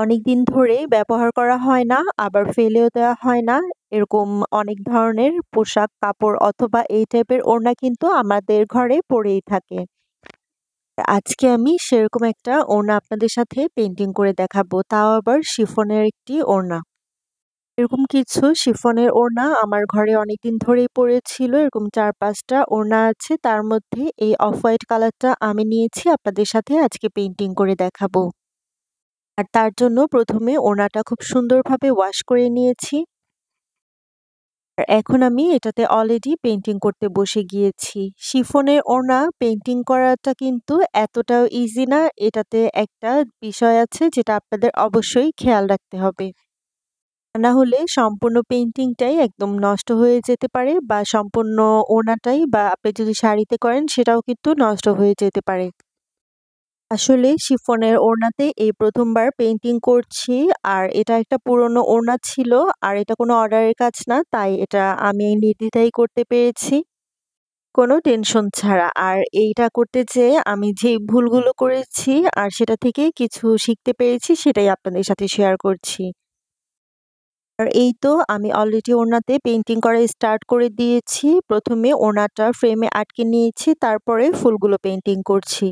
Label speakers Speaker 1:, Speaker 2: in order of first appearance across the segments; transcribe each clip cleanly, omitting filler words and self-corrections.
Speaker 1: অনেকদিন ধরেই ব্যবহার করা হয় না, আবার ফেলেও দেওয়া হয় না। এরকম অনেক ধরনের পোশাক, কাপড় অথবা এই টাইপের ওড়না কিন্তু আমাদের ঘরে পড়েই থাকে। আজকে আমি সেরকম একটা ওড়না আপনাদের সাথে পেইন্টিং করে দেখাবো। তাও আবার শিফনের একটি ওড়না। এরকম কিছু শিফনের ওড়না আমার ঘরে অনেকদিন ধরেই পড়ে ছিল। এরকম ৪-৫ টা ওড়না আছে। তার মধ্যে এই অফ হোয়াইট কালারটা আমি নিয়েছি আপনাদের সাথে আজকে পেইন্টিং করে দেখাবো। আর তার জন্য ১ম এ ওড়নাটা খুব সুন্দরভাবে ওয়াশ করে নিয়েছি। আর এখন আমি এটাতে অলরেডি পেইন্টিং করতে বসে গিয়েছি। শিফনের ওড়না পেইন্টিং করাটা কিন্তু এতটাও ইজি না। এটাতে একটা বিষয় আছে যেটা আপনাদের অবশ্যই খেয়াল রাখতে হবে। তা না হলে সম্পূর্ণ পেইন্টিংটাই একদম নষ্ট হয়ে যেতে পারে বা সম্পূর্ণ ওড়নাটাই বা আপনি যদি শাড়িতে করেন সেটাও কিন্তু নষ্ট হয়ে যেতে পারে। আসলে শিফনের ওড়নাতে এই ১ম বার পেইন্টিং করছি। আর এটা একটা পুরনো ওড়না ছিল। আর এটা কোনো অর্ডারের কাজ না। তাই এটা আমি নির্দ্বিধায় করতে পেরেছি। কোনো টেনশন ছাড়া। আর এইটা করতে যেয়ে আমি যে ভুলগুলো করেছি আর সেটা থেকে কিছু শিখতে পেরেছি সেটাই আপনাদের সাথে শেয়ার করছি। আর এই তো আমি অলরেডি ওড়নাতে পেইন্টিং করা স্টার্ট করে দিয়েছি। ১ম এ ওড়নাটা ফ্রেমে আটকে নিয়েছি, তারপরে ফুলগুলো পেইন্টিং করছি।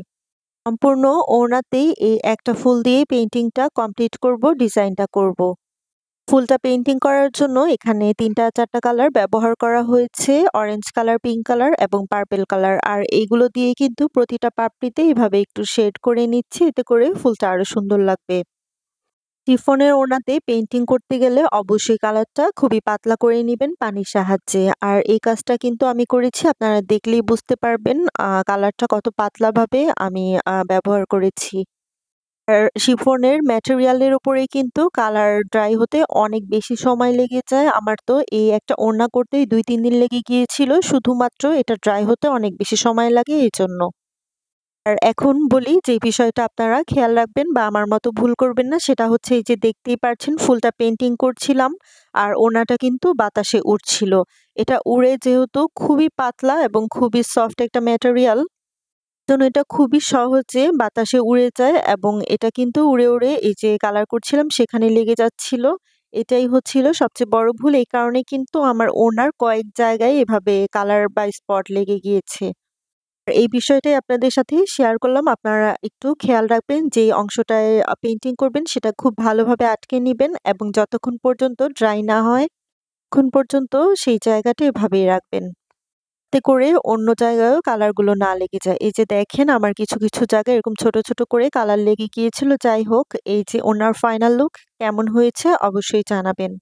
Speaker 1: সম্পূর্ণ ওড়নাতেই এই একটা ফুল দিয়েই পেইন্টিংটা কমপ্লিট করব, ডিজাইনটা করব। ফুলটা পেইন্টিং করার জন্য এখানে ৩-৪টা কালার ব্যবহার করা হয়েছে। অরেঞ্জ কালার, পিঙ্ক কালার এবং পার্পল কালার। আর এইগুলো দিয়ে কিন্তু প্রতিটা পাপড়িতে এভাবে একটু শেড করে নিচ্ছি, এতে করে ফুলটা আরো সুন্দর লাগবে। শিফনের ওড়নাতে পেইন্টিং করতে গেলে অবশ্যই কালারটা খুবই পাতলা করে নিবেন পানির সাহায্যে। আর এই কাজটা কিন্তু আমি করেছি, আপনারা দেখলেই বুঝতে পারবেন কালারটা কত পাতলাভাবে আমি ব্যবহার করেছি। আর শিফনের ম্যাটেরিয়ালের উপরে কিন্তু কালার ড্রাই হতে অনেক বেশি সময় লেগে যায়। আমার তো এই একটা ওড়না করতেই ২-৩ দিন লেগে গিয়েছিল। শুধুমাত্র এটা ড্রাই হতে অনেক বেশি সময় লাগে এজন্য। আর এখন বলি যে বিষয়টা আপনারা খেয়াল রাখবেন বা আমার মতো ভুল করবেন না, সেটা হচ্ছে এই যে দেখতেই পারছেন ফুলটা পেইন্টিং করছিলাম আর ওড়নাটা কিন্তু বাতাসে উড়ছিল। এটা উড়ে যেহেতু খুবই পাতলা এবং খুবই সফট একটা ম্যাটেরিয়াল, জন্য এটা খুবই সহজে বাতাসে উড়ে যায় এবং এটা কিন্তু উড়ে, উড়ে এই যে কালার করছিলাম সেখানে লেগে যাচ্ছিল। এটাই হচ্ছিল সবচেয়ে বড় ভুল। এই কারণে কিন্তু আমার ওড়নার কয়েক জায়গায় এভাবে কালার বা স্পট লেগে গিয়েছে। এই বিষয়টাই আপনাদের সাথে শেয়ার করলাম। আপনারা একটু খেয়াল রাখবেন যেই অংশটায় পেইন্টিং করবেন সেটা খুব ভালোভাবে আটকে নিবেন এবং যতক্ষণ পর্যন্ত ড্রাই না হয় ততক্ষণ পর্যন্ত সেই জায়গাটা এভাবেই রাখবেন। এতে করে অন্য জায়গায়ও কালারগুলো না লেগে যায়। এই যে দেখেন আমার কিছু, কিছু জায়গায় এরকম ছোট, ছোট করে কালার লেগে গিয়েছিল। যাই হোক, এই যে ওনার ফাইনাল লুক কেমন হয়েছে অবশ্যই জানাবেন।